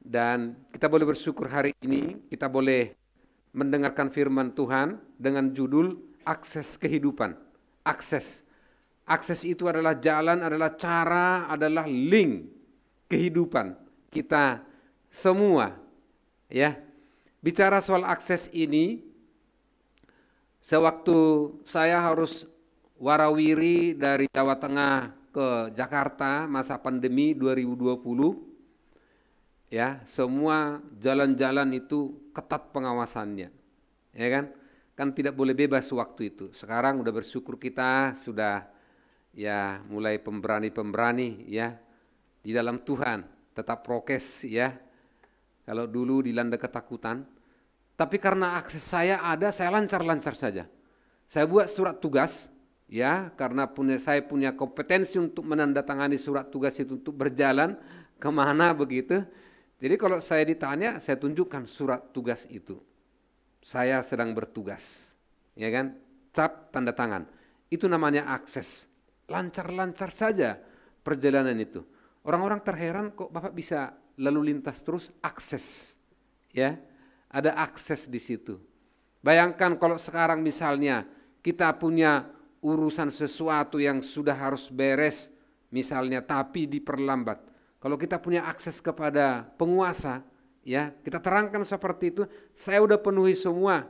Dan kita boleh bersyukur hari ini kita boleh mendengarkan firman Tuhan dengan judul akses kehidupan. Akses. Akses itu adalah jalan, adalah cara, adalah link kehidupan kita semua. Ya. Bicara soal akses ini, sewaktu saya harus warawiri dari Jawa Tengah ke Jakarta masa pandemi 2020, ya, semua jalan-jalan itu ketat pengawasannya, ya kan? Kan tidak boleh bebas waktu itu. Sekarang udah bersyukur kita sudah ya mulai pemberani-pemberani ya di dalam Tuhan, tetap prokes ya. Kalau dulu dilanda ketakutan, tapi karena akses saya ada, saya lancar-lancar saja. Saya buat surat tugas, ya, karena saya punya kompetensi untuk menandatangani surat tugas itu untuk berjalan kemana begitu. Jadi kalau saya ditanya, saya tunjukkan surat tugas itu. Saya sedang bertugas, ya kan? Cap tanda tangan. Itu namanya akses. Lancar-lancar saja perjalanan itu. Orang-orang terheran kok Bapak bisa lalu lintas terus, akses. Ya, ada akses di situ. Bayangkan kalau sekarang misalnya kita punya urusan sesuatu yang sudah harus beres misalnya tapi diperlambat. Kalau kita punya akses kepada penguasa, ya, kita terangkan seperti itu, saya udah penuhi semua,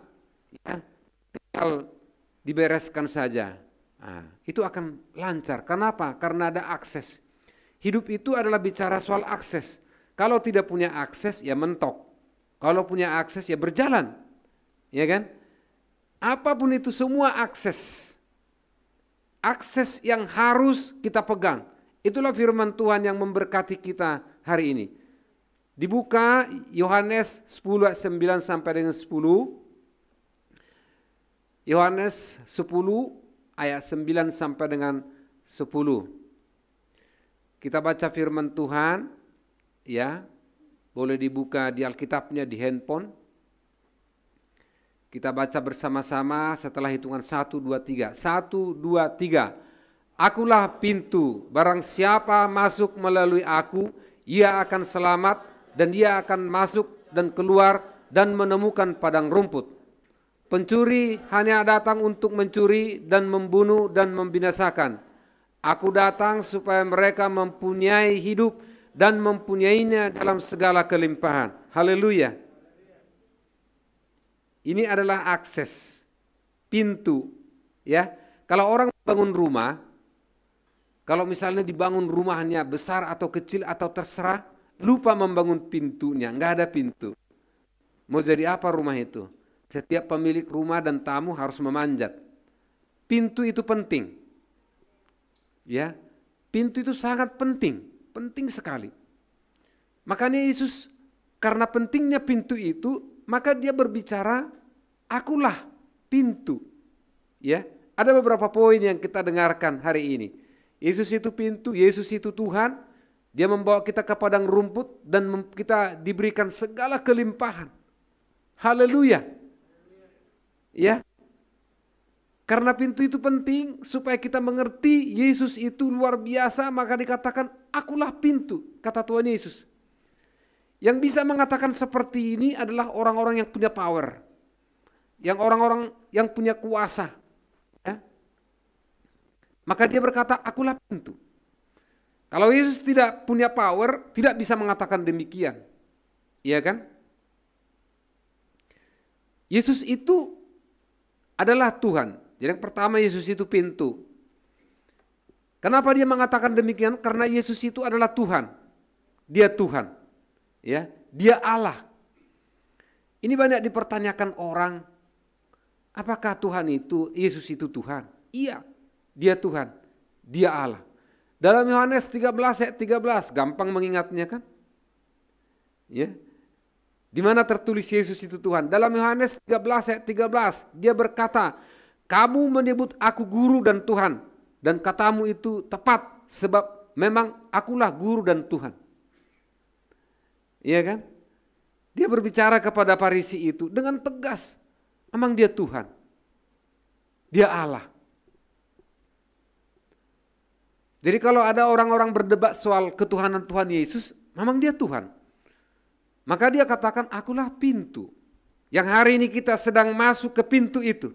ya, tinggal dibereskan saja. Nah, itu akan lancar. Kenapa? Karena ada akses. Hidup itu adalah bicara soal akses. Kalau tidak punya akses ya mentok. Kalau punya akses ya berjalan. Ya kan? Apapun itu semua akses. Akses yang harus kita pegang. Itulah firman Tuhan yang memberkati kita hari ini. Dibuka Yohanes 10 ayat 9 sampai dengan 10. Yohanes 10 ayat 9 sampai dengan 10. Kita baca firman Tuhan, ya, boleh dibuka di Alkitabnya, di handphone. Kita baca bersama-sama setelah hitungan 1, 2, 3. 1, 2, 3. Akulah pintu, barang siapa masuk melalui aku, ia akan selamat dan dia akan masuk dan keluar dan menemukan padang rumput. Pencuri hanya datang untuk mencuri dan membunuh dan membinasakan. Aku datang supaya mereka mempunyai hidup dan mempunyainya dalam segala kelimpahan. Haleluya. Ini adalah akses, pintu. Ya, kalau orang bangun rumah, kalau misalnya dibangun rumahnya besar atau kecil atau terserah, lupa membangun pintunya, nggak ada pintu. Mau jadi apa rumah itu? Setiap pemilik rumah dan tamu harus memanjat. Pintu itu penting. Ya, pintu itu sangat penting, penting sekali. Makanya Yesus karena pentingnya pintu itu, maka dia berbicara, akulah pintu. Ya, ada beberapa poin yang kita dengarkan hari ini. Yesus itu pintu, Yesus itu Tuhan. Dia membawa kita ke padang rumput dan kita diberikan segala kelimpahan. Haleluya. Ya. Karena pintu itu penting supaya kita mengerti Yesus itu luar biasa, maka dikatakan akulah pintu, kata Tuhan Yesus. Yang bisa mengatakan seperti ini adalah orang-orang yang punya power. Yang orang-orang yang punya kuasa. Ya. Maka dia berkata akulah pintu. Kalau Yesus tidak punya power, tidak bisa mengatakan demikian. Iya kan? Yesus itu adalah Tuhan. Jadi yang pertama Yesus itu pintu. Kenapa dia mengatakan demikian? Karena Yesus itu adalah Tuhan. Dia Tuhan. Ya, dia Allah. Ini banyak dipertanyakan orang, apakah Tuhan itu, Yesus itu Tuhan? Iya, dia Tuhan. Dia Allah. Dalam Yohanes 13 ayat 13, gampang mengingatnya kan? Ya. Di mana tertulis Yesus itu Tuhan? Dalam Yohanes 13 ayat 13, dia berkata, kamu menyebut aku guru dan Tuhan, dan katamu itu tepat, sebab memang akulah guru dan Tuhan. Iya kan? Dia berbicara kepada Farisi itu dengan tegas, memang dia Tuhan. Dia Allah. Jadi kalau ada orang-orang berdebat soal ketuhanan Tuhan Yesus, memang dia Tuhan. Maka dia katakan, akulah pintu. Yang hari ini kita sedang masuk ke pintu itu.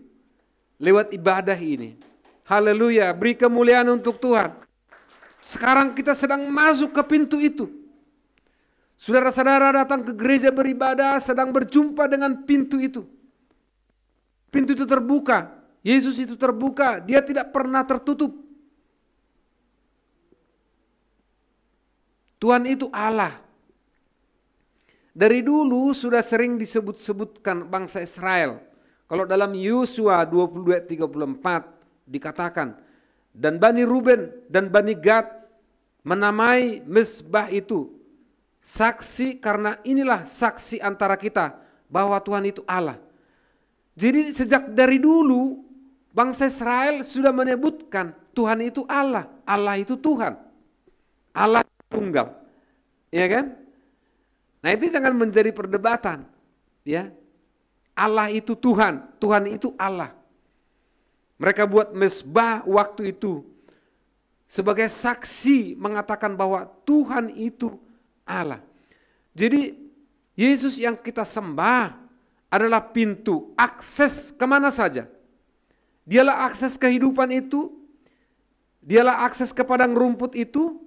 Lewat ibadah ini. Haleluya, beri kemuliaan untuk Tuhan. Sekarang kita sedang masuk ke pintu itu. Saudara-saudara datang ke gereja beribadah, sedang berjumpa dengan pintu itu. Pintu itu terbuka. Yesus itu terbuka. Dia tidak pernah tertutup. Tuhan itu Allah. Dari dulu sudah sering disebut-sebutkan bangsa Israel. Kalau dalam Yosua 22:34 dikatakan, dan Bani Ruben dan Bani Gad menamai mezbah itu saksi, karena inilah saksi antara kita bahwa Tuhan itu Allah. Jadi sejak dari dulu bangsa Israel sudah menyebutkan Tuhan itu Allah, Allah itu Tuhan, Allah tunggal, ya kan? Nah itu jangan menjadi perdebatan, ya. Allah itu Tuhan, Tuhan itu Allah. Mereka buat mezbah waktu itu sebagai saksi mengatakan bahwa Tuhan itu Allah. Jadi Yesus yang kita sembah adalah pintu akses kemana saja. Dialah akses kehidupan itu, dialah akses ke padang rumput itu,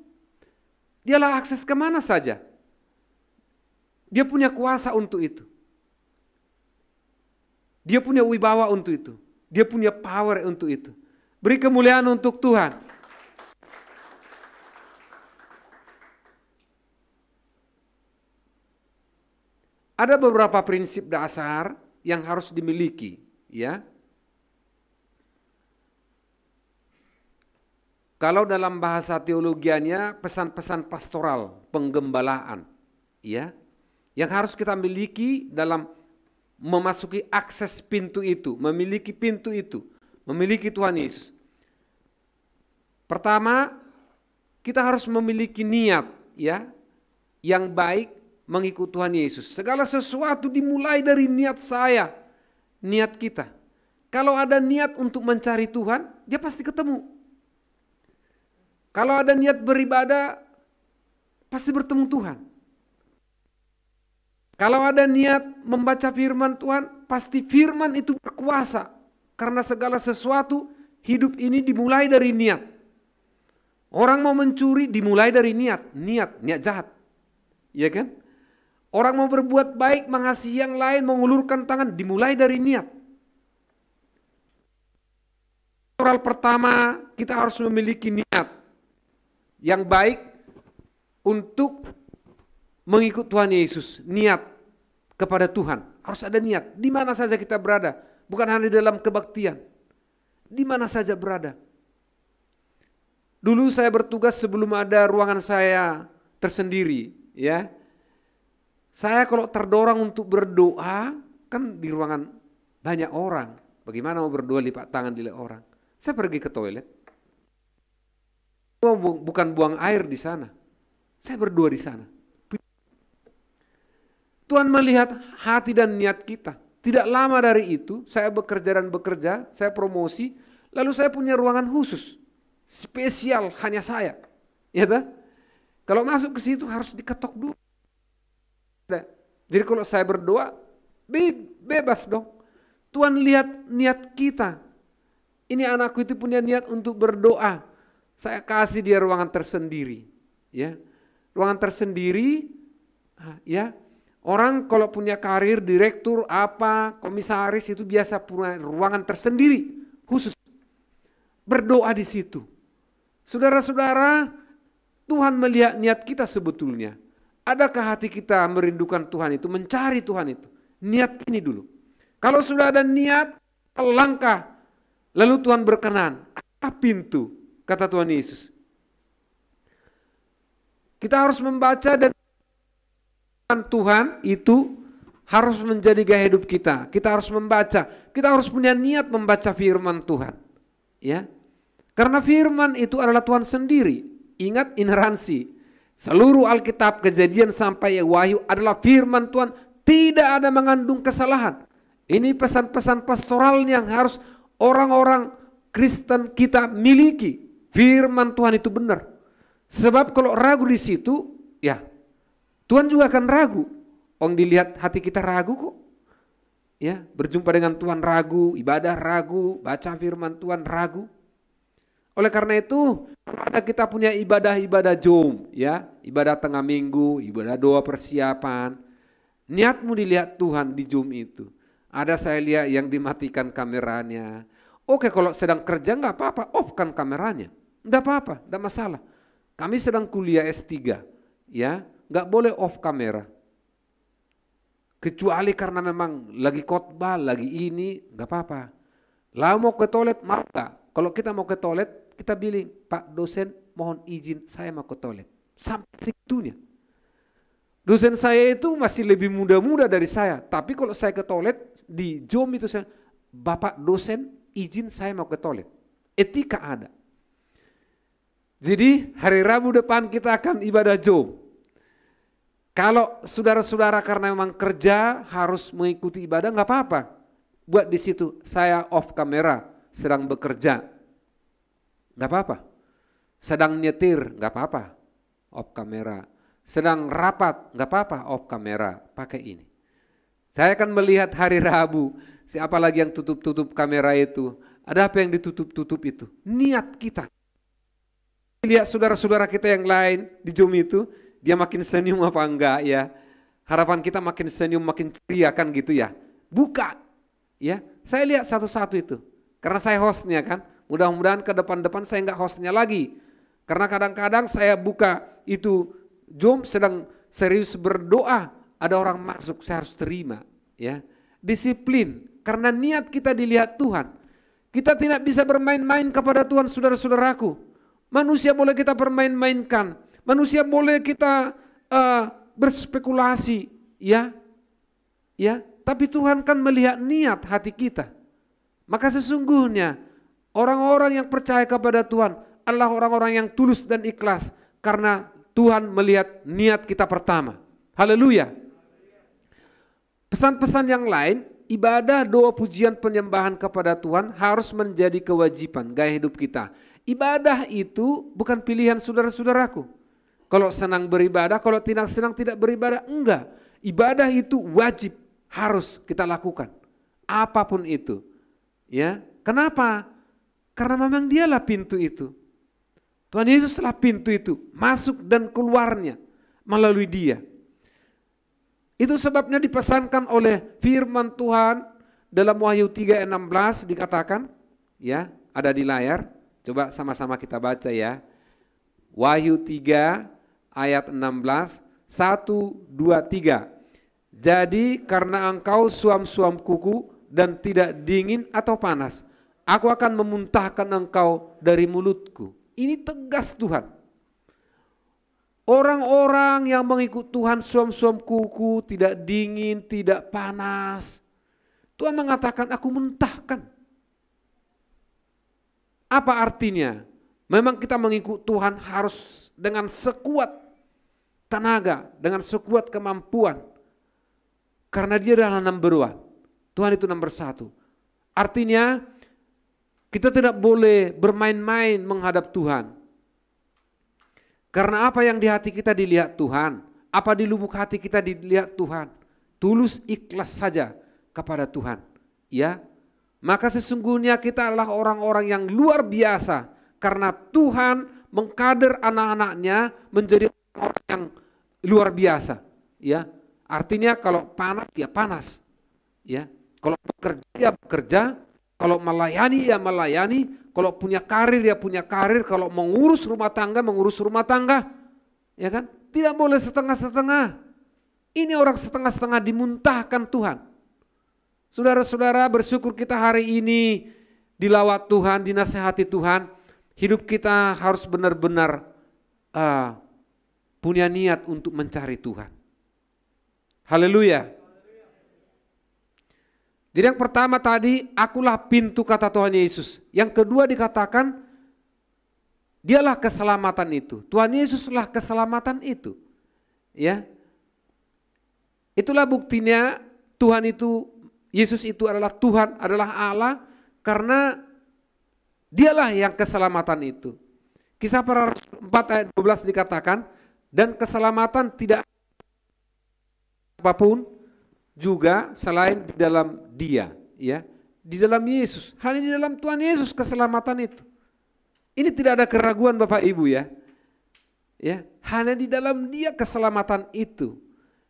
dialah akses kemana saja. Dia punya kuasa untuk itu. Dia punya wibawa untuk itu. Dia punya power untuk itu. Beri kemuliaan untuk Tuhan. Ada beberapa prinsip dasar yang harus dimiliki, ya. Kalau dalam bahasa teologianya pesan-pesan pastoral, penggembalaan, ya. Yang harus kita miliki dalam memasuki akses pintu itu, memiliki pintu itu, memiliki Tuhan Yesus. Pertama, kita harus memiliki niat, ya, yang baik mengikut Tuhan Yesus. Segala sesuatu dimulai dari niat saya, niat kita. Kalau ada niat untuk mencari Tuhan, dia pasti ketemu. Kalau ada niat beribadah, pasti bertemu Tuhan. Kalau ada niat membaca firman Tuhan, pasti firman itu berkuasa. Karena segala sesuatu hidup ini dimulai dari niat. Orang mau mencuri dimulai dari niat jahat. Iya kan? Orang mau berbuat baik, mengasihi yang lain, mengulurkan tangan, dimulai dari niat. Moral pertama, kita harus memiliki niat yang baik untuk mengikut Tuhan Yesus, niat kepada Tuhan. Harus ada niat, di mana saja kita berada, bukan hanya dalam kebaktian. Di mana saja berada. Dulu saya bertugas sebelum ada ruangan saya tersendiri, ya. Saya kalau terdorong untuk berdoa, kan di ruangan banyak orang. Bagaimana mau berdoa lipat tangan dilihat orang? Saya pergi ke toilet. Bukan buang air di sana. Saya berdoa di sana. Tuhan melihat hati dan niat kita. Tidak lama dari itu, saya bekerja, saya promosi, lalu saya punya ruangan khusus, spesial hanya saya. Ya tak? Kalau masuk ke situ harus diketok dulu. Jadi kalau saya berdoa, bebas dong. Tuhan lihat niat kita. Ini anakku itu punya niat untuk berdoa. Saya kasih dia ruangan tersendiri. Ya, ruangan tersendiri, ya. Orang kalau punya karir, direktur, apa, komisaris itu biasa punya ruangan tersendiri, khusus. Berdoa di situ. Saudara-saudara, Tuhan melihat niat kita sebetulnya. Adakah hati kita merindukan Tuhan itu, mencari Tuhan itu? Niat ini dulu. Kalau sudah ada niat, langkah, lalu Tuhan berkenan. Apa pintu? Kata Tuhan Yesus. Kita harus membaca dan Tuhan itu harus menjadi gaya hidup kita. Kita harus membaca. Kita harus punya niat membaca firman Tuhan. Ya, karena firman itu adalah Tuhan sendiri. Ingat ineransi. Seluruh Alkitab, Kejadian sampai Wahyu adalah firman Tuhan. Tidak ada mengandung kesalahan. Ini pesan-pesan pastoral yang harus orang-orang Kristen kita miliki. Firman Tuhan itu benar. Sebab kalau ragu di situ, ya Tuhan juga akan ragu. Orang dilihat hati kita ragu kok. Ya, berjumpa dengan Tuhan ragu, ibadah ragu, baca firman Tuhan ragu. Oleh karena itu, kalau ada kita punya ibadah-ibadah jom, ya, ibadah tengah minggu, ibadah doa persiapan, niatmu dilihat Tuhan di jom itu. Ada saya lihat yang dimatikan kameranya. Oke, kalau sedang kerja nggak apa-apa, off kan kameranya, nggak apa-apa, nggak masalah. Kami sedang kuliah S3, ya, nggak boleh off kamera. Kecuali karena memang lagi khotbah, lagi ini, nggak apa-apa. Lalu mau ke toilet, mau nggak? Kalau kita mau ke toilet, kita bilang, Pak dosen mohon izin saya mau ke toilet. Sampai segitunya. Dosen saya itu masih lebih muda-muda dari saya. Tapi kalau saya ke toilet, di Zoom itu saya, Bapak dosen izin saya mau ke toilet. Etika ada. Jadi hari Rabu depan kita akan ibadah Zoom. Kalau saudara-saudara karena memang kerja harus mengikuti ibadah, nggak apa-apa. Buat di situ saya off kamera, sedang bekerja, nggak apa-apa. Sedang nyetir, nggak apa-apa, off kamera. Sedang rapat, nggak apa-apa, off kamera. Pakai ini. Saya akan melihat hari Rabu, siapa lagi yang tutup-tutup kamera itu. Ada apa yang ditutup-tutup itu? Niat kita. Lihat saudara-saudara kita yang lain di Zoom itu, dia makin senyum apa enggak ya? Harapan kita makin senyum, makin ceria kan gitu ya. Buka, ya. Saya lihat satu-satu itu. Karena saya hostnya kan. Mudah-mudahan ke depan-depan saya enggak hostnya lagi. Karena kadang-kadang saya buka itu Zoom sedang serius berdoa. Ada orang masuk, saya harus terima. Ya, disiplin. Karena niat kita dilihat Tuhan. Kita tidak bisa bermain-main kepada Tuhan, saudara-saudaraku. Manusia boleh kita permain-mainkan. Manusia boleh kita berspekulasi, ya, tapi Tuhan kan melihat niat hati kita. Maka sesungguhnya orang-orang yang percaya kepada Tuhan adalah orang-orang yang tulus dan ikhlas karena Tuhan melihat niat kita pertama. Haleluya. Pesan-pesan yang lain, ibadah, doa, pujian, penyembahan kepada Tuhan harus menjadi kewajiban gaya hidup kita. Ibadah itu bukan pilihan saudara-saudaraku. Kalau senang beribadah, kalau tidak senang tidak beribadah, enggak. Ibadah itu wajib, harus kita lakukan. Apapun itu. Ya, kenapa? Karena memang dialah pintu itu. Tuhan Yesuslah pintu itu, masuk dan keluarnya melalui Dia. Itu sebabnya dipesankan oleh firman Tuhan dalam Wahyu 3:16 dikatakan, ya, ada di layar. Coba sama-sama kita baca ya. Wahyu 3 ayat 16, 1, 2, 3. Jadi karena engkau suam-suam kuku dan tidak dingin atau panas, aku akan memuntahkan engkau dari mulutku. Ini tegas Tuhan. Orang-orang yang mengikut Tuhan suam-suam kuku, tidak dingin, tidak panas. Tuhan mengatakan aku muntahkan. Apa artinya? Memang kita mengikut Tuhan harus dengan sekuat tenaga, dengan sekuat kemampuan. Karena Dia adalah number one. Tuhan itu nomor satu. Artinya kita tidak boleh bermain-main menghadap Tuhan. Karena apa yang di hati kita dilihat Tuhan. Apa di lubuk hati kita dilihat Tuhan. Tulus ikhlas saja kepada Tuhan. Ya, maka sesungguhnya kita adalah orang-orang yang luar biasa. Karena Tuhan mengkader anak-anaknya menjadi orang yang luar biasa. Ya, artinya kalau panas ya panas. Ya, kalau bekerja ya bekerja. Kalau melayani ya melayani. Kalau punya karir ya punya karir. Kalau mengurus rumah tangga. Ya kan? Tidak boleh setengah-setengah. Ini orang setengah-setengah dimuntahkan Tuhan. Saudara-saudara, bersyukur kita hari ini dilawat Tuhan, dinasihati Tuhan. Hidup kita harus benar-benar punya niat untuk mencari Tuhan. Haleluya. Jadi yang pertama tadi, akulah pintu kata Tuhan Yesus. Yang kedua dikatakan, dialah keselamatan itu. Tuhan Yesuslah keselamatan itu. Ya. Itulah buktinya Tuhan itu, Yesus itu adalah Tuhan, adalah Allah, karena dialah yang keselamatan itu. Kisah para 4 ayat 12 dikatakan, dan keselamatan tidak apapun juga selain di dalam Dia, ya, di dalam Yesus. Hanya di dalam Tuhan Yesus keselamatan itu. Ini tidak ada keraguan Bapak Ibu ya. Ya, hanya di dalam Dia keselamatan itu.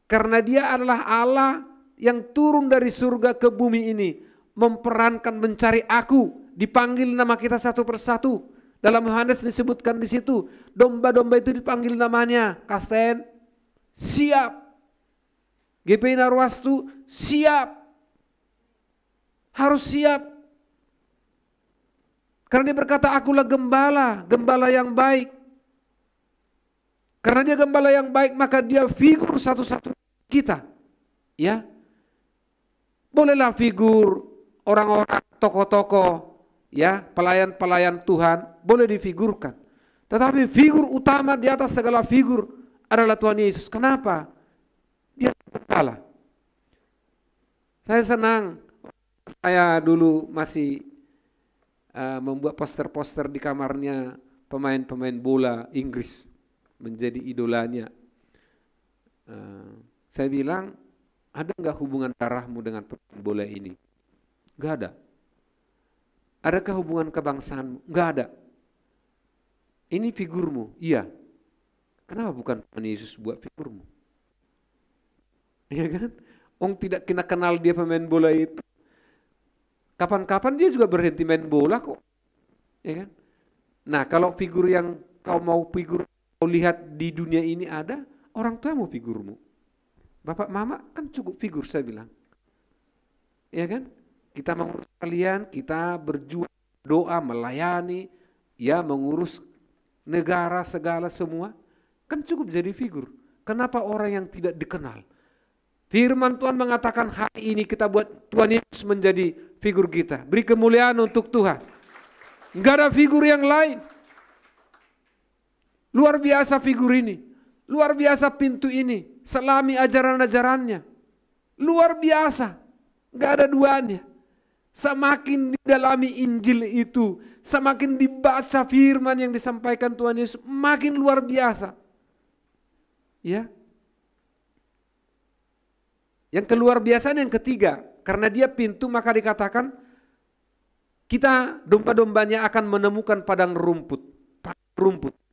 Karena Dia adalah Allah yang turun dari surga ke bumi ini, memperankan mencari aku, dipanggil nama kita satu persatu. Dalam Yohanes disebutkan di situ, domba-domba itu dipanggil namanya. Kasten, siap. GPI Narwastu, siap. Harus siap. Karena Dia berkata, akulah gembala, gembala yang baik. Karena Dia gembala yang baik, maka Dia figur satu-satu kita. Ya, bolehlah figur orang-orang, tokoh-tokoh, ya, pelayan-pelayan Tuhan, boleh difigurkan. Tetapi figur utama di atas segala figur adalah Tuhan Yesus. Kenapa? Dia gembala. Saya senang, saya dulu masih membuat poster-poster di kamarnya pemain-pemain bola Inggris, menjadi idolanya. Saya bilang, ada nggak hubungan darahmu dengan pemain bola ini? Nggak ada. Adakah hubungan kebangsaanmu? Nggak ada. Ini figurmu, iya. Kenapa bukan Tuhan Yesus buat figurmu? Iya kan? Orang tidak kena kenal dia pemain bola itu. Kapan-kapan dia juga berhenti main bola kok. Ya kan? Nah, kalau figur yang kau lihat di dunia ini ada, orang tuamu figurmu. Bapak mama kan cukup figur, saya bilang. Ya kan? Kita mengurus kalian, kita berjuang, doa, melayani, ya, mengurus negara segala semua, kan cukup jadi figur. Kenapa orang yang tidak dikenal? Firman Tuhan mengatakan hari ini kita buat Tuhan Yesus menjadi figur kita. Beri kemuliaan untuk Tuhan. Enggak ada figur yang lain. Luar biasa figur ini. Luar biasa pintu ini. Selami ajaran-ajarannya. Luar biasa. Enggak ada duanya. Semakin didalami Injil itu, semakin dibaca firman yang disampaikan Tuhan Yesus, makin luar biasa. Ya. Yang keluar biasanya yang ketiga, karena dia pintu maka dikatakan kita domba-dombanya akan menemukan padang rumput.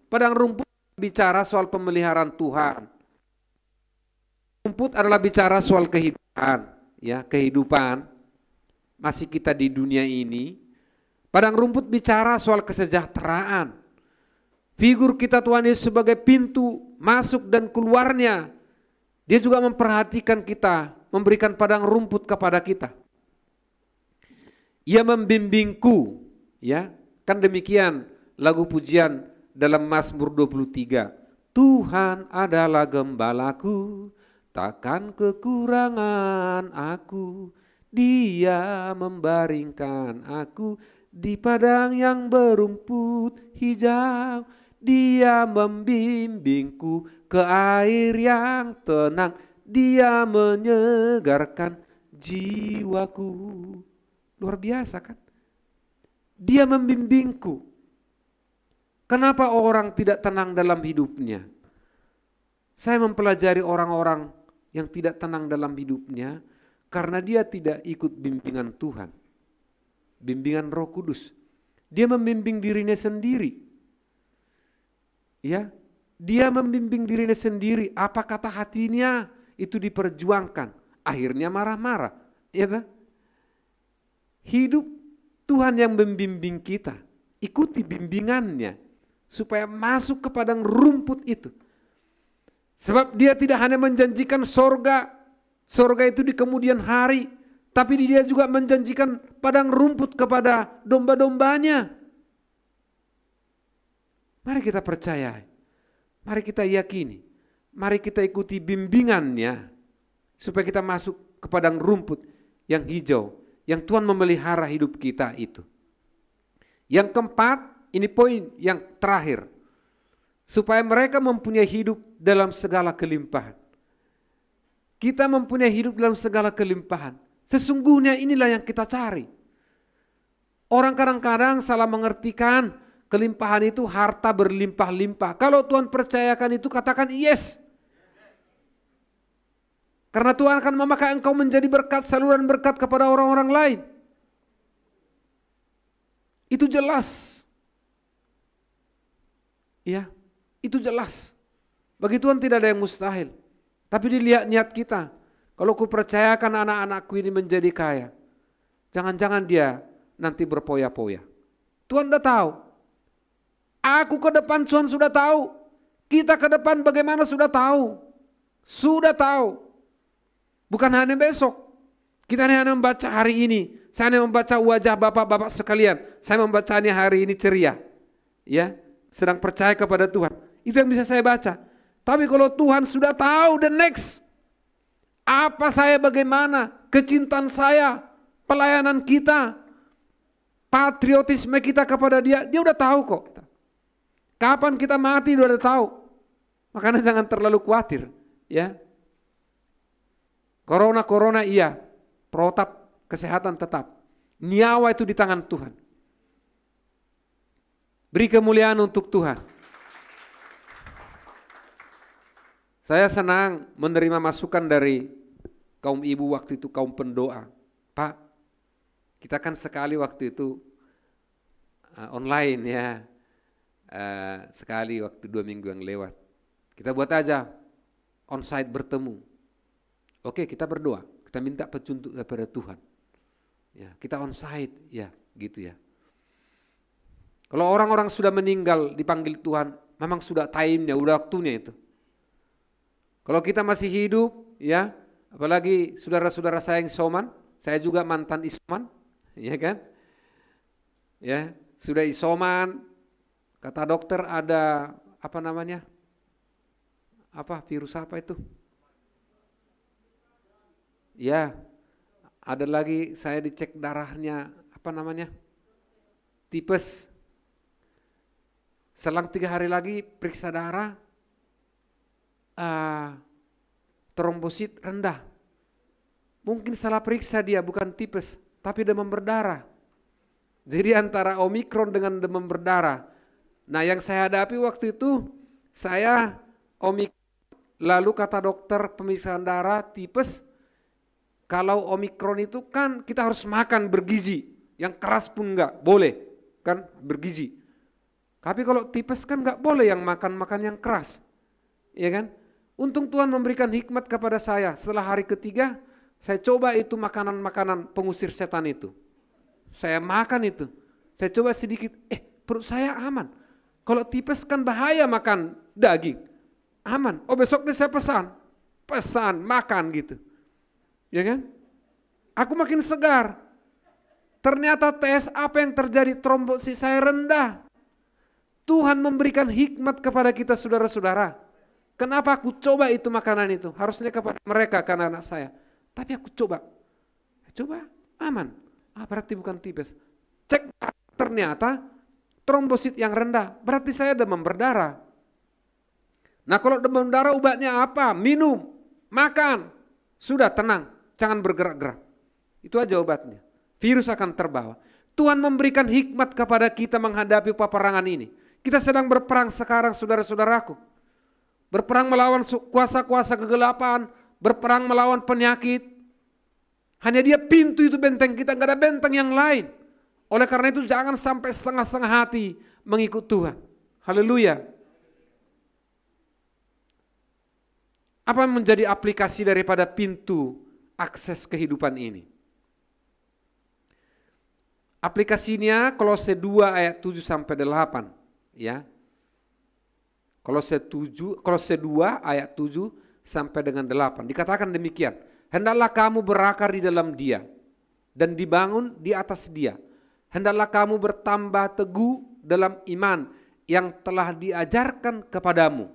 Padang rumput bicara soal pemeliharaan Tuhan. Rumput adalah bicara soal kehidupan, ya, kehidupan masih kita di dunia ini. Padang rumput bicara soal kesejahteraan. Figur kita Tuhan Yesus sebagai pintu masuk dan keluarnya. Dia juga memperhatikan kita, memberikan padang rumput kepada kita. Ia membimbingku, ya, kan demikian lagu pujian dalam Mazmur 23. Tuhan adalah gembalaku, takkan kekurangan aku. Dia membaringkan aku di padang yang berumput hijau. Dia membimbingku ke air yang tenang. Dia menyegarkan jiwaku. Luar biasa kan? Dia membimbingku. Kenapa orang tidak tenang dalam hidupnya? Saya mempelajari orang-orang yang tidak tenang dalam hidupnya karena dia tidak ikut bimbingan Tuhan. Bimbingan Roh Kudus. Dia membimbing dirinya sendiri. Ya, dia membimbing dirinya sendiri, apa kata hatinya itu diperjuangkan, akhirnya marah-marah, ya kan? Hidup Tuhan yang membimbing kita, ikuti bimbingannya supaya masuk ke padang rumput itu. Sebab dia tidak hanya menjanjikan sorga itu di kemudian hari, tapi dia juga menjanjikan padang rumput kepada domba-dombanya. Mari kita percaya, mari kita yakini, mari kita ikuti bimbingannya supaya kita masuk ke padang rumput yang hijau, yang Tuhan memelihara hidup kita itu. Yang keempat, ini poin yang terakhir, supaya mereka mempunyai hidup dalam segala kelimpahan. Kita mempunyai hidup dalam segala kelimpahan. Sesungguhnya inilah yang kita cari. Orang kadang-kadang salah mengertikan kelimpahan itu harta berlimpah-limpah. Kalau Tuhan percayakan itu, katakan yes. Karena Tuhan akan memakai engkau menjadi berkat, saluran berkat kepada orang-orang lain. Itu jelas. Ya, itu jelas. Bagi Tuhan tidak ada yang mustahil. Tapi dilihat niat kita. Kalau ku percayakan anak-anakku ini menjadi kaya, jangan-jangan dia nanti berpoya-poya. Tuhan sudah tahu. Aku ke depan Tuhan sudah tahu. Kita ke depan bagaimana sudah tahu. Sudah tahu. Bukan hanya besok. Kita hanya membaca hari ini. Saya hanya membaca wajah bapak-bapak sekalian. Saya membacanya hari ini ceria. Ya, sedang percaya kepada Tuhan. Itu yang bisa saya baca. Tapi kalau Tuhan sudah tahu the next. Apa saya bagaimana. Kecintaan saya. Pelayanan kita. Patriotisme kita kepada dia. Dia udah tahu kok. Kapan kita mati dia udah tahu. Makanya jangan terlalu khawatir. Ya. Corona iya. Protap kesehatan tetap. Nyawa itu di tangan Tuhan. Beri kemuliaan untuk Tuhan. Saya senang menerima masukan dari kaum ibu waktu itu, kaum pendoa. Pak, kita kan sekali waktu itu online ya. Sekali waktu 2 minggu yang lewat. Kita buat aja onsite bertemu. Oke, kita berdoa. Kita minta petunjuk daripada Tuhan. Ya, kita onsite, ya, gitu ya. Kalau orang-orang sudah meninggal dipanggil Tuhan, memang sudah time-nya, udah waktunya itu. Kalau kita masih hidup, ya, apalagi saudara-saudara saya yang isoman, saya juga mantan isoman, ya kan? Ya, sudah isoman, kata dokter ada apa namanya? Apa virus apa itu? Ya, ada lagi saya dicek darahnya, apa namanya? Tipes. Selang 3 hari lagi periksa darah, trombosit rendah. Mungkin salah periksa dia, bukan tipes, tapi demam berdarah. Jadi antara Omikron dengan demam berdarah. Nah yang saya hadapi waktu itu, saya Omikron, lalu kata dokter pemeriksaan darah tipes. Kalau Omikron itu kan kita harus makan bergizi, yang keras pun enggak, boleh kan bergizi. Tapi kalau tipes kan enggak boleh yang makan yang keras, ya kan? Untung Tuhan memberikan hikmat kepada saya. Setelah hari ketiga, saya coba itu makanan-makanan pengusir setan itu. Saya makan itu, saya coba sedikit, perut saya aman. Kalau tipes kan bahaya makan daging, aman. Oh besoknya saya pesan makan gitu. Ya kan? Aku makin segar. Ternyata tes apa yang terjadi, trombosit saya rendah. Tuhan memberikan hikmat kepada kita saudara-saudara. Kenapa aku coba itu makanan itu? Harusnya kepada mereka karena anak saya. Tapi aku coba aman. Berarti bukan tipes. Cek ternyata trombosit yang rendah. Berarti saya demam berdarah. Nah kalau demam berdarah obatnya apa? Minum, makan. Sudah tenang. Jangan bergerak-gerak. Itu aja obatnya. Virus akan terbawa. Tuhan memberikan hikmat kepada kita menghadapi peperangan ini. Kita sedang berperang sekarang saudara-saudaraku. Berperang melawan kuasa-kuasa kegelapan. Berperang melawan penyakit. Hanya dia pintu itu benteng kita. Gak ada benteng yang lain. Oleh karena itu jangan sampai setengah-setengah hati mengikut Tuhan. Haleluya. Apa yang menjadi aplikasi daripada pintu akses kehidupan ini? Aplikasinya Kolose 2 ayat 7 sampai 8, ya. Kolose 2 ayat 7 sampai dengan 8 dikatakan demikian. Hendaklah kamu berakar di dalam Dia dan dibangun di atas Dia. Hendaklah kamu bertambah teguh dalam iman yang telah diajarkan kepadamu.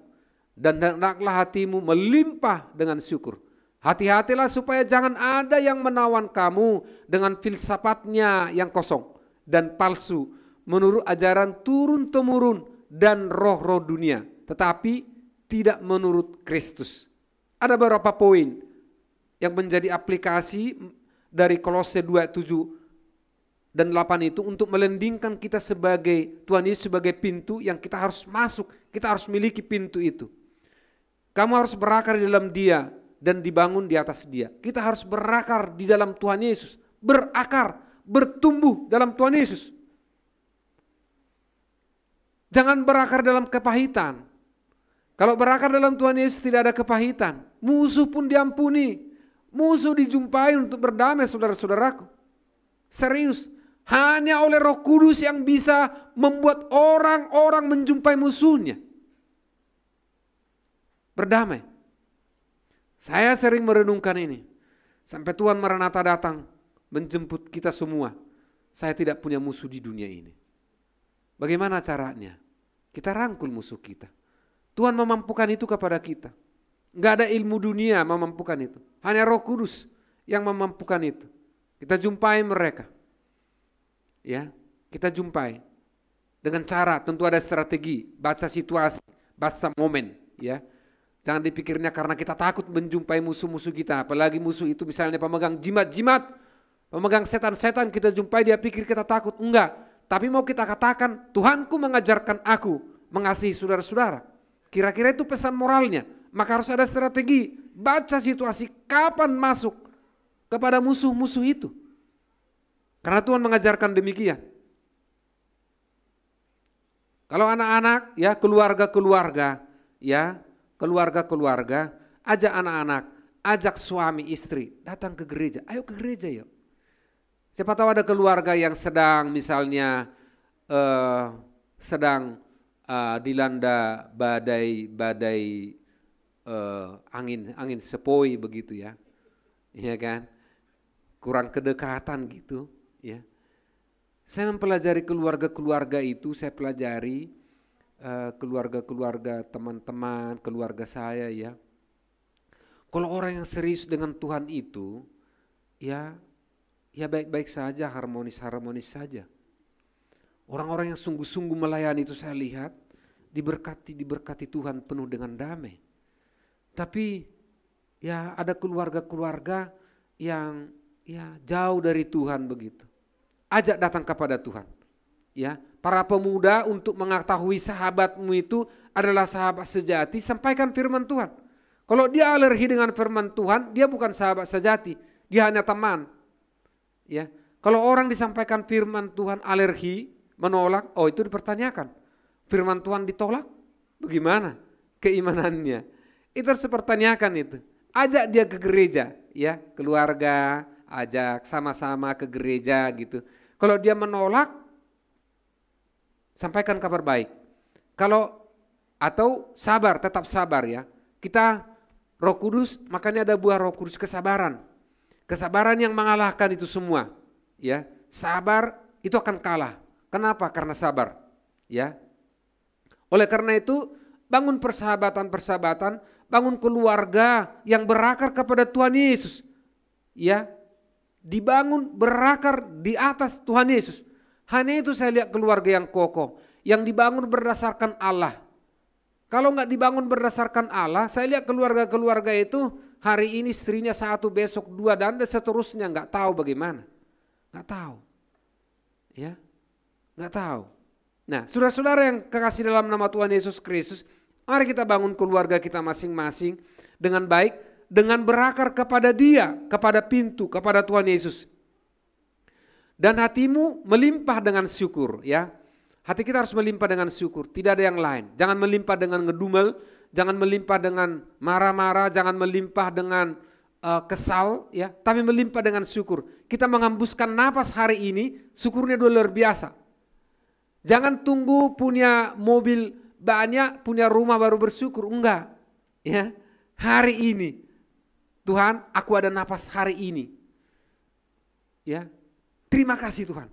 Dan hendaklah hatimu melimpah dengan syukur. Hati-hatilah supaya jangan ada yang menawan kamu dengan filsafatnya yang kosong dan palsu, menurut ajaran turun-temurun dan roh-roh dunia, tetapi tidak menurut Kristus. Ada beberapa poin yang menjadi aplikasi dari Kolose 2, 7 dan 8 itu untuk melendingkan kita sebagai Tuhan Yesus sebagai pintu yang kita harus masuk, kita harus miliki pintu itu. Kamu harus berakar di dalam Dia dan dibangun di atas Dia. Kita harus berakar di dalam Tuhan Yesus, berakar, bertumbuh dalam Tuhan Yesus. Jangan berakar dalam kepahitan. Kalau berakar dalam Tuhan Yesus tidak ada kepahitan. Musuh pun diampuni. Musuh dijumpai untuk berdamai, saudara-saudaraku. Serius. Hanya oleh Roh Kudus yang bisa membuat orang-orang menjumpai musuhnya. Berdamai. Saya sering merenungkan ini. Sampai Tuhan Maranatha datang menjemput kita semua. Saya tidak punya musuh di dunia ini. Bagaimana caranya? Kita rangkul musuh kita. Tuhan memampukan itu kepada kita. Enggak ada ilmu dunia memampukan itu. Hanya Roh Kudus yang memampukan itu. Kita jumpai mereka. Ya, kita jumpai. Dengan cara, tentu ada strategi, baca situasi, baca momen, ya. Jangan dipikirnya karena kita takut menjumpai musuh-musuh kita, apalagi musuh itu misalnya pemegang jimat-jimat, pemegang setan-setan, kita jumpai dia pikir kita takut. Enggak, tapi mau kita katakan, Tuhanku mengajarkan aku mengasihi saudara-saudara. Kira-kira itu pesan moralnya. Maka harus ada strategi, baca situasi kapan masuk kepada musuh-musuh itu. Karena Tuhan mengajarkan demikian. Kalau anak-anak, ya keluarga-keluarga, ya keluarga-keluarga, ajak anak-anak, ajak suami istri datang ke gereja. Ayo ke gereja yuk. Siapa tahu ada keluarga yang sedang misalnya sedang dilanda badai angin sepoi begitu ya. Iya kan? Kurang kedekatan gitu, ya. Saya mempelajari keluarga-keluarga itu, saya pelajari keluarga-keluarga teman-teman, keluarga saya ya. Kalau orang yang serius dengan Tuhan itu, ya baik-baik saja, harmonis-harmonis saja. Orang-orang yang sungguh-sungguh melayani itu saya lihat diberkati Tuhan penuh dengan damai. Tapi ya ada keluarga-keluarga yang ya jauh dari Tuhan begitu. Ajak datang kepada Tuhan. Ya, para pemuda untuk mengetahui sahabatmu itu adalah sahabat sejati, sampaikan firman Tuhan. Kalau dia alergi dengan firman Tuhan, dia bukan sahabat sejati, dia hanya teman. Ya, kalau orang disampaikan firman Tuhan alergi, menolak, oh itu dipertanyakan. Firman Tuhan ditolak, bagaimana keimanannya? Itu harus dipertanyakan itu. Ajak dia ke gereja, ya, keluarga, ajak sama-sama ke gereja gitu. Kalau dia menolak, sampaikan kabar baik. Atau sabar, tetap sabar ya. Kita Roh Kudus, makanya ada buah Roh Kudus, kesabaran. Kesabaran yang mengalahkan itu semua, ya. Sabar itu akan kalah. Kenapa? Karena sabar, ya. Oleh karena itu, bangun persahabatan-persahabatan, bangun keluarga yang berakar kepada Tuhan Yesus. Ya. Dibangun berakar di atas Tuhan Yesus. Hanya itu saya lihat keluarga yang kokoh, yang dibangun berdasarkan Allah. Kalau nggak dibangun berdasarkan Allah, saya lihat keluarga-keluarga itu hari ini istrinya satu, besok dua, dan seterusnya, nggak tahu bagaimana, nggak tahu, ya, nggak tahu. Nah, saudara-saudara yang kekasih dalam nama Tuhan Yesus Kristus, mari kita bangun keluarga kita masing-masing dengan baik, dengan berakar kepada Dia, kepada pintu, kepada Tuhan Yesus. Dan hatimu melimpah dengan syukur, ya. Hati kita harus melimpah dengan syukur, tidak ada yang lain. Jangan melimpah dengan ngedumel, jangan melimpah dengan marah-marah, jangan melimpah dengan kesal, ya, tapi melimpah dengan syukur. Kita menghembuskan napas hari ini, syukurnya luar biasa. Jangan tunggu punya mobil banyak, punya rumah baru bersyukur, enggak. Ya, hari ini, Tuhan, aku ada napas hari ini. Ya, terima kasih Tuhan.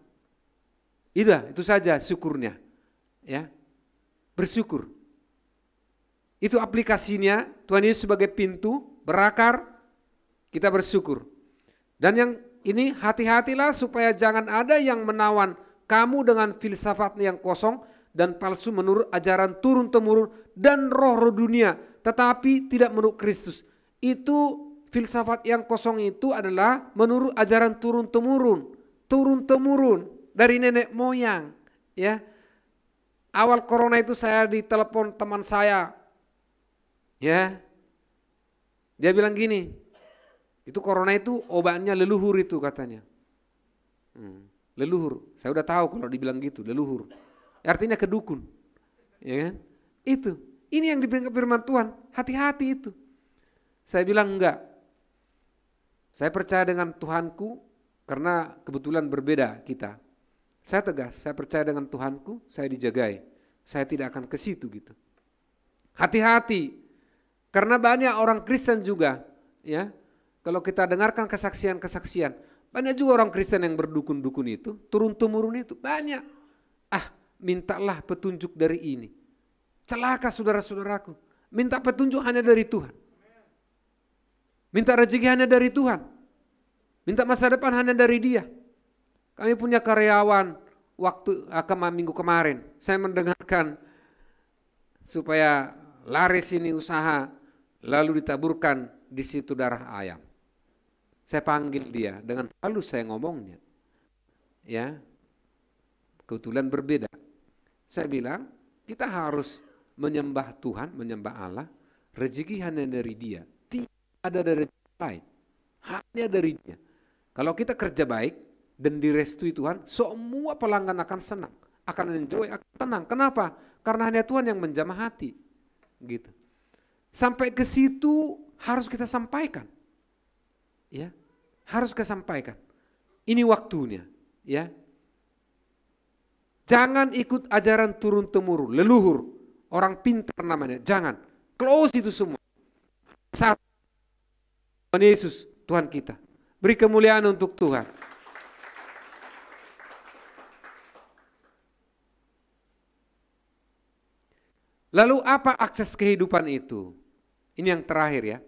Itu saja syukurnya, ya, bersyukur. Itu aplikasinya, Tuhan Yesus sebagai pintu, berakar, kita bersyukur. Dan yang ini hati-hatilah supaya jangan ada yang menawan kamu dengan filsafat yang kosong dan palsu menurut ajaran turun-temurun dan roh-roh dunia, tetapi tidak menurut Kristus. Itu filsafat yang kosong itu adalah menurut ajaran turun-temurun dari nenek moyang, ya. Awal corona itu saya ditelepon teman saya, ya, Dia bilang gini, itu corona itu obatnya leluhur itu katanya. Leluhur, saya udah tahu kalau dibilang gitu, leluhur. Artinya kedukun, ya kan? Itu, ini yang dibilang firman Tuhan, hati-hati itu. Saya bilang enggak. Saya percaya dengan Tuhanku karena kebetulan berbeda kita. Saya tegas, saya percaya dengan Tuhanku, saya dijagai. Saya tidak akan ke situ gitu. Hati-hati. Karena banyak orang Kristen juga, ya. Kalau kita dengarkan kesaksian-kesaksian, banyak juga orang Kristen yang berdukun-dukun itu, turun-temurun itu, banyak. Mintalah petunjuk dari ini. Celaka saudara-saudaraku. Minta petunjuk hanya dari Tuhan. Minta rezeki hanya dari Tuhan. Minta masa depan hanya dari Dia. Kami punya karyawan waktu minggu kemarin. Saya mendengarkan supaya laris ini usaha, lalu ditaburkan di situ darah ayam. Saya panggil dia dengan halus saya ngomongnya. Ya. Kebetulan berbeda. Saya bilang, kita harus menyembah Tuhan, menyembah Allah, rezeki hanya dari Dia. Tidak ada dari lain. Hanya dari Dia. Kalau kita kerja baik dan direstui Tuhan, semua pelanggan akan senang, akan enjoy, akan tenang. Kenapa? Karena hanya Tuhan yang menjamah hati. Gitu. Sampai ke situ harus kita sampaikan. Ya. Harus kita sampaikan. Ini waktunya, ya. Jangan ikut ajaran turun-temurun, leluhur, orang pintar namanya. Jangan. Close itu semua. Satu. Tuhan Yesus, Tuhan kita. Beri kemuliaan untuk Tuhan. Lalu apa akses kehidupan itu? Ini yang terakhir ya.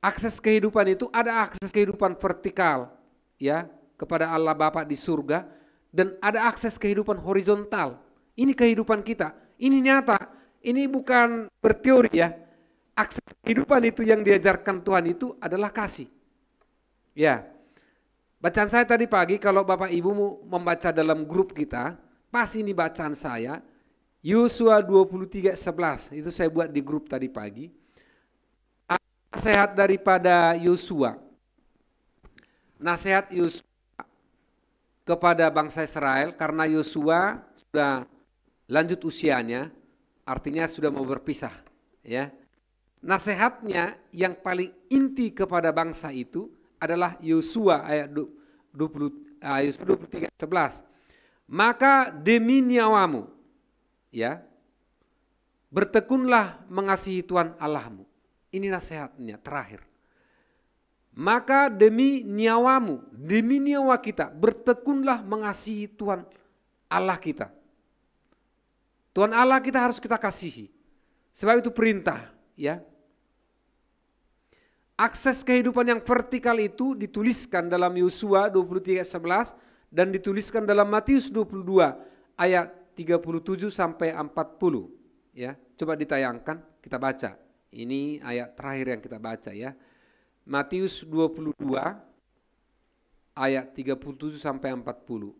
Akses kehidupan itu ada akses kehidupan vertikal ya kepada Allah Bapa di surga dan ada akses kehidupan horizontal. Ini kehidupan kita. Ini nyata. Ini bukan berteori ya. Akses kehidupan itu yang diajarkan Tuhan itu adalah kasih. Ya. Bacaan saya tadi pagi kalau Bapak Ibu mau membaca dalam grup kita, pas ini bacaan saya Yosua 23:11 itu saya buat di grup tadi pagi. Nasihat daripada Yosua. Nasihat Yosua kepada bangsa Israel karena Yosua sudah lanjut usianya, artinya sudah mau berpisah, ya. Nasihatnya yang paling inti kepada bangsa itu adalah Yosua ayat 23:11. Maka demi nyawamu, ya, bertekunlah mengasihi Tuhan Allahmu. Ini nasihatnya terakhir. Maka demi nyawamu, demi nyawa kita, bertekunlah mengasihi Tuhan Allah kita. Tuhan Allah kita harus kita kasihi. Sebab itu perintah, ya. Akses kehidupan yang vertikal itu dituliskan dalam Yosua 23:11 dan dituliskan dalam Matius 22 ayat 37 sampai 40, ya. Coba ditayangkan, kita baca. Ini ayat terakhir yang kita baca ya. Matius 22 ayat 37 sampai 40.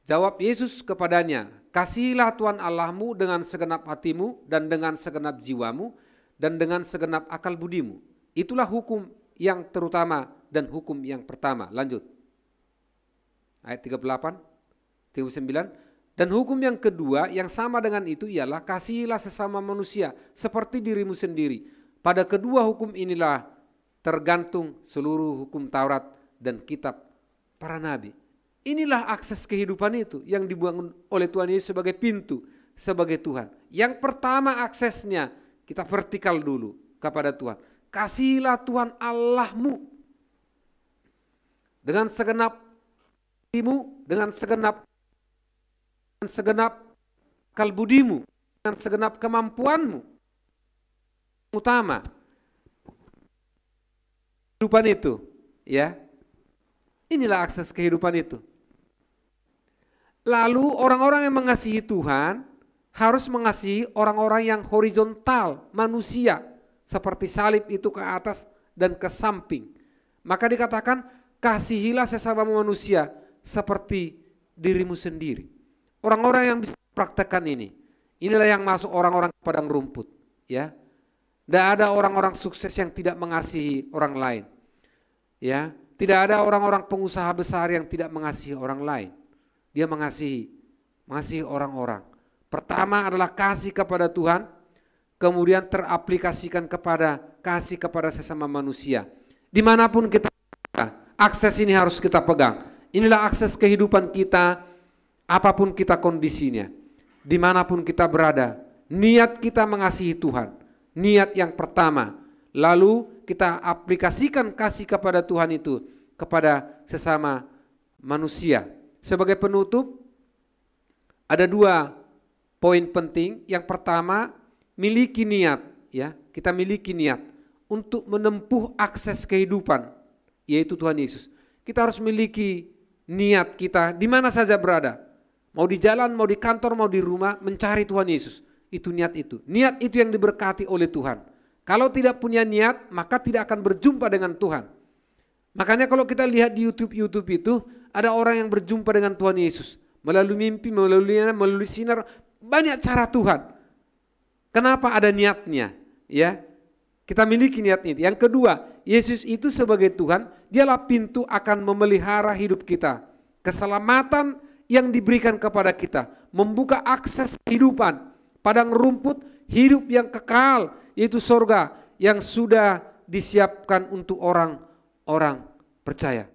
Jawab Yesus kepadanya, kasihilah Tuhan Allahmu dengan segenap hatimu dan dengan segenap jiwamu dan dengan segenap akal budimu. Itulah hukum yang terutama dan hukum yang pertama. Lanjut. Ayat 38, 39. Dan hukum yang kedua yang sama dengan itu ialah kasihilah sesama manusia seperti dirimu sendiri. Pada kedua hukum inilah tergantung seluruh hukum Taurat dan kitab para nabi. Inilah akses kehidupan itu yang dibangun oleh Tuhan Yesus sebagai pintu, sebagai Tuhan. Yang pertama aksesnya kita vertikal dulu kepada Tuhan. Kasihilah Tuhan Allahmu dengan segenap hatimu, dengan segenap akal budimu, dengan segenap kemampuanmu. Utama kehidupan itu, ya. Inilah akses kehidupan itu. Lalu orang-orang yang mengasihi Tuhan harus mengasihi orang-orang yang horizontal, manusia, seperti salib itu ke atas dan ke samping. Maka dikatakan kasihilah sesama manusia seperti dirimu sendiri. Orang-orang yang bisa praktekkan ini, inilah yang masuk orang-orang padang rumput, ya. Tidak ada orang-orang sukses yang tidak mengasihi orang lain. Ya, tidak ada orang-orang pengusaha besar yang tidak mengasihi orang lain. Dia mengasihi orang-orang. Pertama adalah kasih kepada Tuhan, kemudian teraplikasikan kepada kasih kepada sesama manusia. Dimanapun kita akses ini harus kita pegang. Inilah akses kehidupan kita, apapun kita kondisinya. Dimanapun kita berada, niat kita mengasihi Tuhan. Niat yang pertama. Lalu kita aplikasikan kasih kepada Tuhan itu kepada sesama manusia. Sebagai penutup, ada 2 poin penting. Yang pertama, miliki niat, ya. Kita miliki niat untuk menempuh akses kehidupan, yaitu Tuhan Yesus. Kita harus miliki niat kita di mana saja berada. Mau di jalan, mau di kantor, mau di rumah, mencari Tuhan Yesus. Itu niat itu. Niat itu yang diberkati oleh Tuhan. Kalau tidak punya niat, maka tidak akan berjumpa dengan Tuhan. Makanya kalau kita lihat di YouTube itu, ada orang yang berjumpa dengan Tuhan Yesus. Melalui mimpi, melalui sinar, banyak cara Tuhan. Kenapa? Ada niatnya. Ya, kita miliki niat ini. Yang kedua, Yesus itu sebagai Tuhan, dialah pintu akan memelihara hidup kita. Keselamatan yang diberikan kepada kita. Membuka akses kehidupan. Padang rumput, hidup yang kekal, yaitu surga yang sudah disiapkan untuk orang-orang percaya.